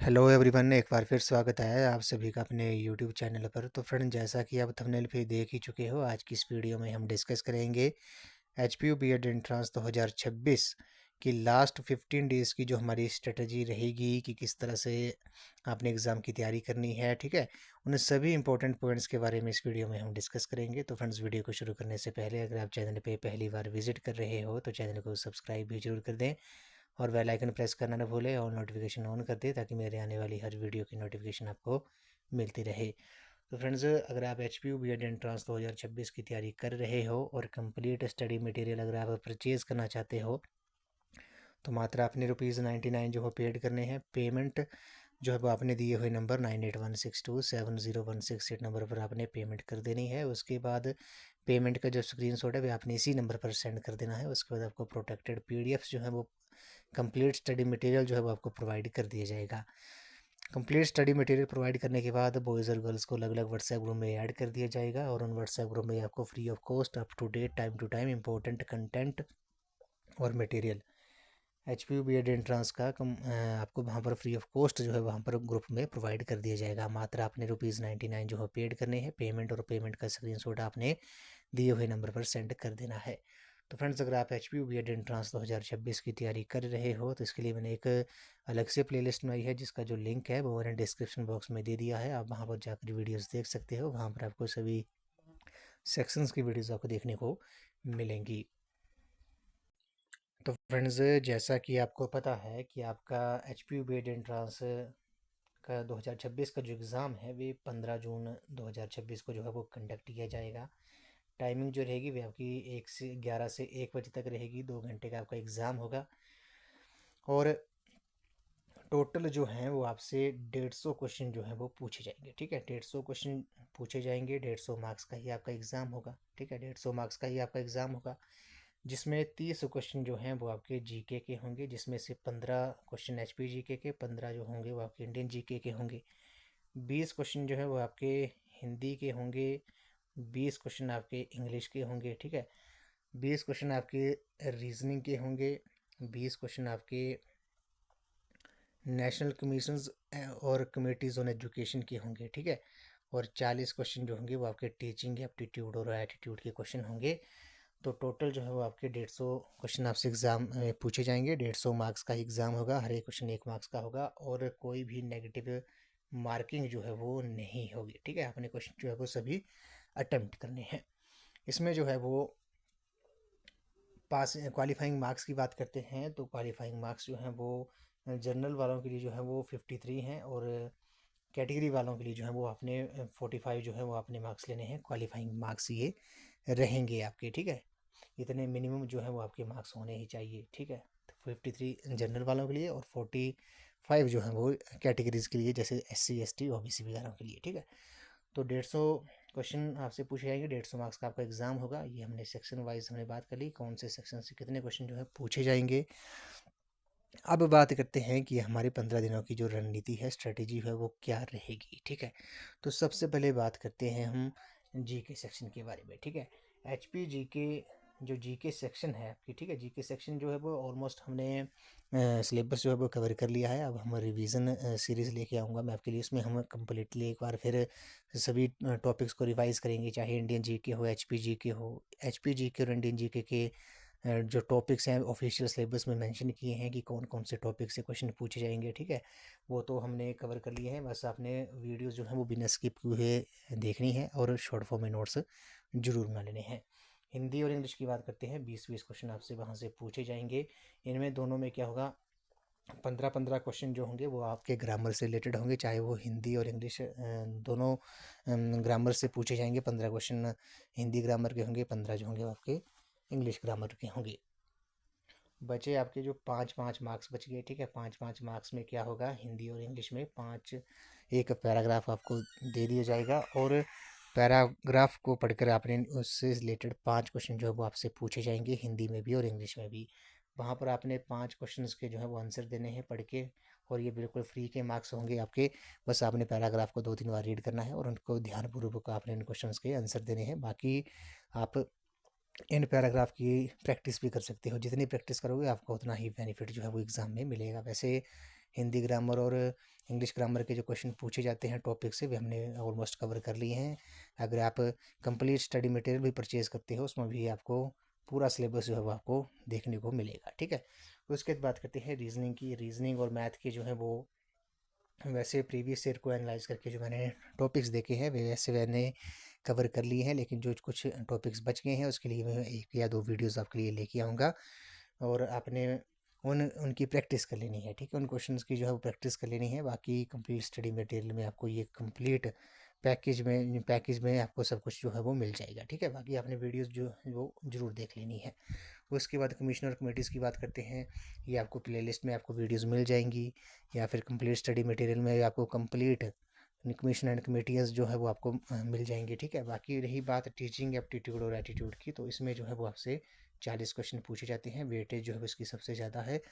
Hello everyone, एक बार फिर स्वागत है आप सभी का अपने यूट्यूब चैनल पर। तो फ्रेंड, जैसा कि आप थंबनेल पे देख ही चुके हो, आज की इस वीडियो में हम डिस्कस करेंगे एचपीयू बीएड एंट्रेंस 2026 की लास्ट 15 डेज़ की जो हमारी स्ट्रेटजी रहेगी कि किस तरह से आपने एग्ज़ाम की तैयारी करनी है। ठीक है, उन सभी इंपॉर्टेंट पॉइंट्स के बारे में इस वीडियो में हम डिस्कस करेंगे। तो फ्रेंड्स, वीडियो को शुरू करने से पहले अगर आप चैनल पे पहली बार विजिट कर रहे हो तो चैनल को सब्सक्राइब भी जरूर कर दें और बेल आइकन प्रेस करना ना भूलें और नोटिफिकेशन ऑन कर दें ताकि मेरे आने वाली हर वीडियो की नोटिफिकेशन आपको मिलती रहे। तो फ्रेंड्स, अगर आप H P U B Ed entrance 2026 की तैयारी कर रहे हो और कंप्लीट स्टडी मटेरियल अगर आप परचेज़ करना चाहते हो तो मात्र आपने ₹99 जो है पेड करने हैं। पेमेंट जो है वो आपने दिए हुए नंबर 9816270168 नंबर पर आपने पेमेंट कर देनी है। उसके बाद पेमेंट का जो स्क्रीनशॉट है वो आपने इसी नंबर पर सेंड कर देना है। उसके बाद आपको प्रोटेक्टेड पीडीएफ्स जो है वो कंप्लीट स्टडी मटेरियल जो है वो आपको प्रोवाइड कर दिया जाएगा। कंप्लीट स्टडी मटेरियल प्रोवाइड करने के बाद बॉयज़ और गर्ल्स को अलग अलग व्हाट्सएप ग्रुप में ऐड कर दिया जाएगा और उन व्हाट्सएप ग्रुप में आपको free of cost up to date time to time important content और material H P U B Ed entrance का आपको वहाँ पर फ्री ऑफ कॉस्ट जो है वहाँ पर ग्रुप में प्रोवाइड कर दिया जाएगा। मात्र आपने ₹99 जो है पेड करने हैं। पेमेंट और पेमेंट का स्क्रीनशॉट आपने दिए हुए नंबर पर सेंड कर देना है। तो फ्रेंड्स, अगर आप H P U B Ed entrance 2026 की तैयारी कर रहे हो तो इसके लिए मैंने एक अलग से प्लेलिस्ट बनाई है जिसका जो लिंक है वो मैंने डिस्क्रिप्शन बॉक्स में दे दिया है। आप वहाँ पर जाकर वीडियोज़ देख सकते हो। वहाँ पर आपको सभी सेक्शंस की वीडियोज़ आपको देखने को मिलेंगी। तो फ्रेंड्स, जैसा कि आपको पता है कि आपका H P U B Ed entrance का 2026 का जो एग्ज़ाम है वे 15 जून 2026 को जो है वो कंडक्ट किया जाएगा। टाइमिंग जो रहेगी वे आपकी 11 से 1 बजे तक रहेगी। 2 घंटे का आपका एग्ज़ाम होगा और टोटल जो हैं वो आपसे 150 क्वेश्चन जो हैं वो पूछे जाएंगे। ठीक है, 150 क्वेश्चन पूछे जाएंगे। 150 मार्क्स का ही आपका एग्ज़ाम होगा। ठीक है, 150 मार्क्स का ही आपका एग्ज़ाम होगा जिसमें 30 क्वेश्चन जो हैं वो आपके जीके के होंगे, जिसमें से 15 क्वेश्चन एचपी जीके के, 15 जो होंगे वो आपके इंडियन जीके के होंगे। 20 क्वेश्चन जो है वो आपके हिंदी के होंगे, 20 क्वेश्चन आपके इंग्लिश के होंगे। ठीक है, 20 क्वेश्चन आपके रीजनिंग के होंगे, 20 क्वेश्चन आपके नेशनल कमीशंस और कमेटीज़ ऑन एजुकेशन के होंगे। ठीक है, और 40 क्वेश्चन जो होंगे वो आपके टीचिंग एप्टीट्यूड और एटीट्यूड के क्वेश्चन होंगे। तो टोटल जो है वो आपके 150 क्वेश्चन आपसे एग्ज़ाम पूछे जाएंगे। 150 मार्क्स का एग्ज़ाम होगा। हर एक क्वेश्चन 1 मार्क्स का होगा और कोई भी नेगेटिव मार्किंग जो है वो नहीं होगी। ठीक है, आपने क्वेश्चन जो है वो सभी अटेम्प्ट करने हैं। इसमें जो है वो पास क्वालिफाइंग मार्क्स की बात करते हैं तो क्वालिफाइंग मार्क्स जो हैं वो जनरल वालों के लिए जो है वो 53 हैं और कैटेगरी वालों के लिए जो है वो आपने 45 जो है वो आपने मार्क्स लेने हैं। क्वालिफाइंग मार्क्स ये रहेंगे आपके। ठीक है, इतने मिनिमम जो है वो आपके मार्क्स होने ही चाहिए। ठीक है, तो 53 जनरल वालों के लिए और 45 जो है वो कैटेगरीज़ के लिए, जैसे SC ST OBC वगैरह के लिए। ठीक है, तो 150 क्वेश्चन आपसे पूछे जाएंगे। 150 मार्क्स का आपका एग्ज़ाम होगा। ये हमने सेक्शन वाइज हमने बात कर ली कौन से सेक्शन से कितने क्वेश्चन जो है पूछे जाएंगे। अब बात करते हैं कि हमारे 15 दिनों की जो रणनीति है, स्ट्रेटेजी है, वो क्या रहेगी। ठीक है, तो सबसे पहले बात करते हैं हम जीके सेक्शन के बारे में। ठीक है, एचपी जीके जो जीके सेक्शन है आपकी, ठीक है, जीके सेक्शन जो है वो ऑलमोस्ट हमने सिलेबस जो है वो कवर कर लिया है। अब हम रिवीजन सीरीज़ लेके आऊँगा मैं आपके लिए। उसमें हम कम्प्लीटली एक बार फिर सभी टॉपिक्स को रिवाइज़ करेंगे, चाहे इंडियन जीके हो, एचपी जीके हो। एचपी जीके और इंडियन जीके के जो टॉपिक्स हैं ऑफिशियल सिलेबस में मेंशन किए हैं कि कौन कौन से टॉपिक से क्वेश्चन पूछे जाएंगे। ठीक है, वो तो हमने कवर कर लिए हैं। बस आपने वीडियोस जो हैं वो बिना स्किप हुए देखनी है और शॉर्ट फॉर्म में नोट्स जरूर बना लेने हैं। हिंदी और इंग्लिश की बात करते हैं। 20-20 क्वेश्चन आपसे वहाँ से पूछे जाएंगे। इनमें दोनों में क्या होगा, 15-15 क्वेश्चन जो होंगे वो आपके ग्रामर से रिलेटेड होंगे, चाहे वो हिंदी और इंग्लिश दोनों ग्रामर से पूछे जाएंगे। 15 क्वेश्चन हिंदी ग्रामर के होंगे, 15 जो होंगे वो आपके इंग्लिश ग्रामर के होंगे। बचे आपके जो 5-5 मार्क्स बच गए। ठीक है, 5-5 मार्क्स में क्या होगा, हिंदी और इंग्लिश में 5 एक पैराग्राफ आपको दे दिया जाएगा और पैराग्राफ को पढ़कर आपने उससे रिलेटेड 5 क्वेश्चन जो है वो आपसे पूछे जाएंगे, हिंदी में भी और इंग्लिश में भी। वहाँ पर आपने 5 क्वेश्चंस के जो है वो आंसर देने हैं पढ़ के और ये बिल्कुल फ्री के मार्क्स होंगे आपके। बस आपने पैराग्राफ को 2-3 बार रीड करना है और उनको ध्यानपूर्वक आपने इन क्वेश्चंस के आंसर देने हैं। बाकी आप इन पैराग्राफ की प्रैक्टिस भी कर सकते हो। जितनी प्रैक्टिस करोगे आपको उतना ही बेनिफिट जो है वो एग्ज़ाम में मिलेगा। वैसे हिंदी ग्रामर और इंग्लिश ग्रामर के जो क्वेश्चन पूछे जाते हैं टॉपिक से वे हमने ऑलमोस्ट कवर कर लिए हैं। अगर आप कंप्लीट स्टडी मटेरियल भी परचेज़ करते हो उसमें भी आपको पूरा सिलेबस जो है वो आपको देखने को मिलेगा, ठीक है। उसके बाद बात करते हैं रीजनिंग की। रीजनिंग और मैथ की जो है वो वैसे प्रीवियस ईयर को एनालाइज करके जो मैंने टॉपिक्स देखे हैं वे वैसे मैंने कवर कर लिए हैं, लेकिन जो कुछ टॉपिक्स बच गए हैं उसके लिए मैं 1 या 2 वीडियोस आपके लिए लेके आऊँगा और आपने उनकी प्रैक्टिस कर लेनी है, ठीक है। उन क्वेश्चंस की जो है वो प्रैक्टिस कर लेनी है। बाकी कंप्लीट स्टडी मटेरियल में आपको ये कंप्लीट पैकेज में आपको सब कुछ जो है वो मिल जाएगा, ठीक है। बाकी आपने वीडियोस जो है वो ज़रूर देख लेनी है। उसके बाद कमिश्नर कमेटीज़ की बात करते हैं। ये आपको प्लेलिस्ट में आपको वीडियोस मिल जाएंगी, या फिर कंप्लीट स्टडी मटेरियल में आपको कंप्लीट कमीशन एंड कमेटीज़ जो है वो आपको मिल जाएंगे, ठीक है। बाकी रही बात टीचिंग एप्टीट्यूड और एटीट्यूड की, तो इसमें जो है वो आपसे 40 क्वेश्चन पूछे जाते हैं। वेटेज जो है इसकी सबसे ज़्यादा है,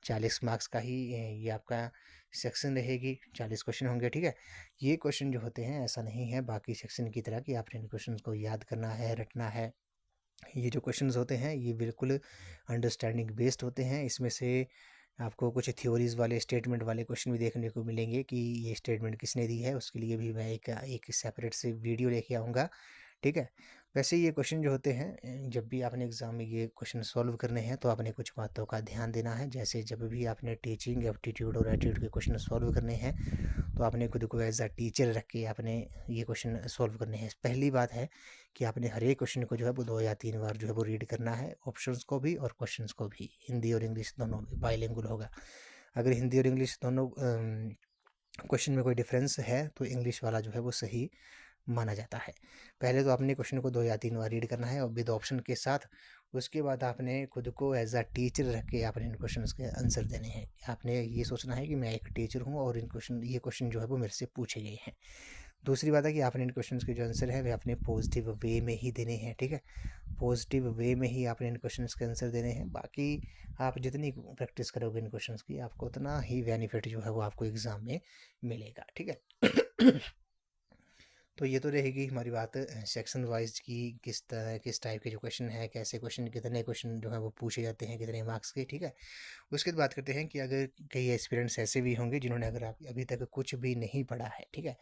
40 मार्क्स का ही ये आपका सेक्शन रहेगी, 40 क्वेश्चन होंगे, ठीक है। ये क्वेश्चन जो होते हैं ऐसा नहीं है बाकी सेक्शन की तरह कि आपने इन क्वेश्चन को याद करना है, रटना है। ये जो क्वेश्चंस होते हैं ये बिल्कुल अंडरस्टैंडिंग बेस्ड होते हैं। इसमें से आपको कुछ थ्योरीज वाले स्टेटमेंट वाले क्वेश्चन भी देखने को मिलेंगे कि ये स्टेटमेंट किसने दी है, उसके लिए भी मैं एक सेपरेट से वीडियो लेके आऊँगा, ठीक है। वैसे ये क्वेश्चन जो होते हैं जब भी आपने एग्ज़ाम में ये क्वेश्चन सॉल्व करने हैं तो आपने कुछ बातों का ध्यान देना है। जैसे जब भी आपने टीचिंग एप्टीट्यूड और एटीट्यूड के क्वेश्चन सॉल्व करने हैं तो आपने खुद को एज अ टीचर रख के आपने ये क्वेश्चन सॉल्व करने हैं। पहली बात है कि आपने हर एक क्वेश्चन को जो है वो 2 या 3 बार जो है वो रीड करना है, ऑप्शंस को भी और क्वेश्चंस को भी। हिंदी और इंग्लिश दोनों में बाइलिंगुअल होगा। अगर हिंदी और इंग्लिश दोनों क्वेश्चन में कोई डिफरेंस है तो इंग्लिश वाला जो है वो सही माना जाता है। पहले तो आपने क्वेश्चन को 2 या 3 बार रीड करना है और विद ऑप्शन के साथ। उसके बाद आपने खुद को एज अ टीचर रख के आपने इन क्वेश्चंस के आंसर देने हैं। आपने ये सोचना है कि मैं एक टीचर हूँ और ये क्वेश्चन जो है वो मेरे से पूछे गए हैं। दूसरी बात है कि आपने इन क्वेश्चंस के जो आंसर है वे अपने पॉजिटिव वे में ही देने हैं, ठीक है। पॉजिटिव वे में ही आपने इन क्वेश्चंस के आंसर देने हैं। बाकी आप जितनी प्रैक्टिस करोगे इन क्वेश्चंस की आपको उतना ही बेनिफिट जो है वो आपको एग्ज़ाम में मिलेगा, ठीक है। तो ये तो रहेगी हमारी बात सेक्शन वाइज की, किस टाइप के जो क्वेश्चन है, कैसे क्वेश्चन, कितने क्वेश्चन जो है वो पूछे जाते हैं, कितने मार्क्स के, ठीक है। उसके बाद बात करते हैं कि अगर कई एस्पिरेंट्स ऐसे भी होंगे जिन्होंने अगर आप अभी तक कुछ भी नहीं पढ़ा है, ठीक है,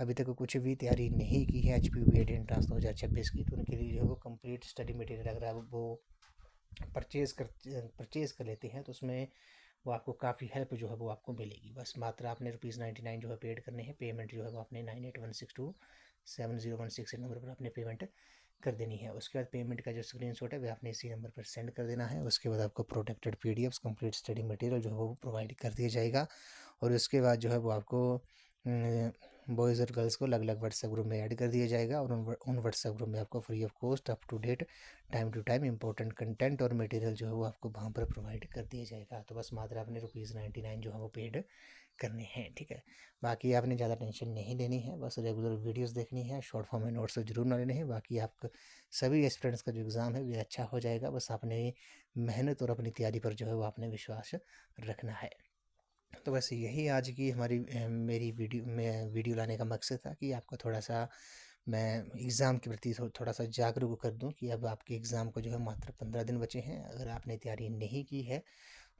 अभी तक कुछ भी तैयारी नहीं की है HPU BEd एंट्रेंस 2026 की, तो उनके लिए जो है वो कंप्लीट स्टडी मटेरियल अगर आप वो परचेज़ कर लेते हैं तो उसमें वो आपको काफ़ी हेल्प जो है वो आपको मिलेगी। बस मात्र आपने ₹99 जो है पेड करने हैं। पेमेंट जो है वो आपने 9816270168 नंबर पर आपने पेमेंट कर देनी है। उसके बाद पेमेंट का जो स्क्रीनशॉट है वह आपने इसी नंबर पर सेंड कर देना है। उसके बाद आपको protected PDFs complete study material जो है वो प्रोवाइड कर दिया जाएगा। और उसके बाद जो है वो आपको बॉयज़ और गर्ल्स को अलग अलग व्हाट्सएप ग्रुप में ऐड कर दिया जाएगा और उन व्हाट्सएप ग्रुप में आपको free of cost up to date time to time important content और मटेरियल जो है वो आपको वहाँ पर प्रोवाइड कर दिया जाएगा। तो बस मात्र आपने ₹99 जो है वो पेड करने हैं, ठीक है। बाकी आपने ज़्यादा टेंशन नहीं लेनी है, बस रेगुलर वीडियोस देखनी है, शॉर्ट फॉर्म में नोट्स जरूर ना लेने हैं। बाकी आप सभी एस्पिरेंट्स का जो एग्ज़ाम है वो अच्छा हो जाएगा। बस आपने मेहनत और अपनी तैयारी पर जो है वो आपने विश्वास रखना है। तो बस यही आज की मेरी वीडियो लाने का मकसद था कि आपको थोड़ा सा मैं एग्ज़ाम के प्रति थोड़ा सा जागरूक कर दूं कि अब आपके एग्ज़ाम को जो है मात्र 15 दिन बचे हैं। अगर आपने तैयारी नहीं की है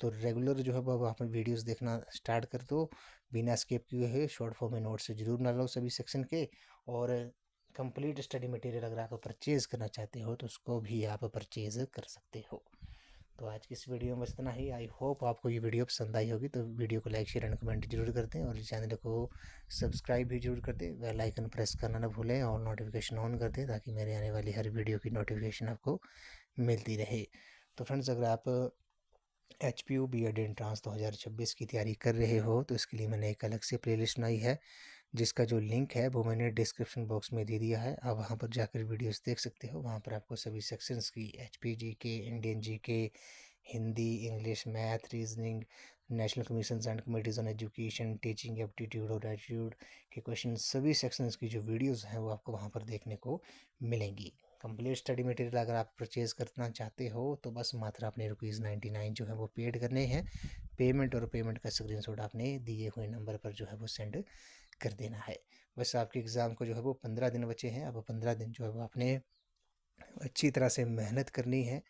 तो रेगुलर जो है वो आप वीडियोस देखना स्टार्ट कर दो, बिना स्किप किए हुए। शॉर्ट फॉर्म में नोट्स ज़रूर ना लो सभी सेक्शन के। और कंप्लीट स्टडी मटेरियल अगर आप परचेज़ करना चाहते हो तो उसको भी आप परचेज़ कर सकते हो। तो आज की इस वीडियो में बस इतना ही। आई होप आपको ये वीडियो पसंद आई होगी। तो वीडियो को लाइक शेयर एंड कमेंट जरूर कर दें और चैनल को सब्सक्राइब भी जरूर कर दें। बेल आइकन प्रेस करना ना भूलें और नोटिफिकेशन ऑन कर दें ताकि मेरे आने वाली हर वीडियो की नोटिफिकेशन आपको मिलती रहे। तो फ्रेंड्स, अगर आप HPU BEd एंट्रेंस 2026 की तैयारी कर रहे हो तो इसके लिए मैंने एक अलग से प्लेलिस्ट बनाई है जिसका जो लिंक है वो मैंने डिस्क्रिप्शन बॉक्स में दे दिया है। आप वहाँ पर जाकर वीडियोस देख सकते हो। वहाँ पर आपको सभी सेक्शंस की HP GK, Indian GK, Hindi, English, math, reasoning, national commissions and committees on education, teaching aptitude और एटीट्यूड के क्वेश्चन, सभी सेक्शंस की जो वीडियोस हैं वो आपको वहाँ पर देखने को मिलेंगी। कंप्लीट स्टडी मटेरियल अगर आप परचेज़ करना चाहते हो तो बस मात्र आपने ₹99 जो है वो पेड करने हैं। पेमेंट का स्क्रीनशॉट आपने दिए हुए नंबर पर जो है वो सेंड कर देना है। बस आपके एग्ज़ाम को जो है वो 15 दिन बचे हैं। अब 15 दिन जो है वो आपने अच्छी तरह से मेहनत करनी है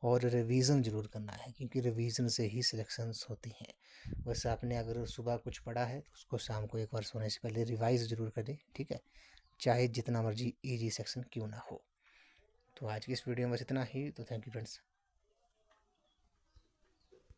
और रिवीज़न ज़रूर करना है, क्योंकि रिवीज़न से ही सिलेक्शंस होती हैं। वैसे आपने अगर सुबह कुछ पढ़ा है तो उसको शाम को एक बार सोने से पहले रिवाइज़ ज़रूर कर दें, ठीक है? चाहे जितना मर्ज़ी ईज़ी सेक्शन क्यों ना हो। तो आज की इस वीडियो में बस इतना ही। तो थैंक यू फ्रेंड्स।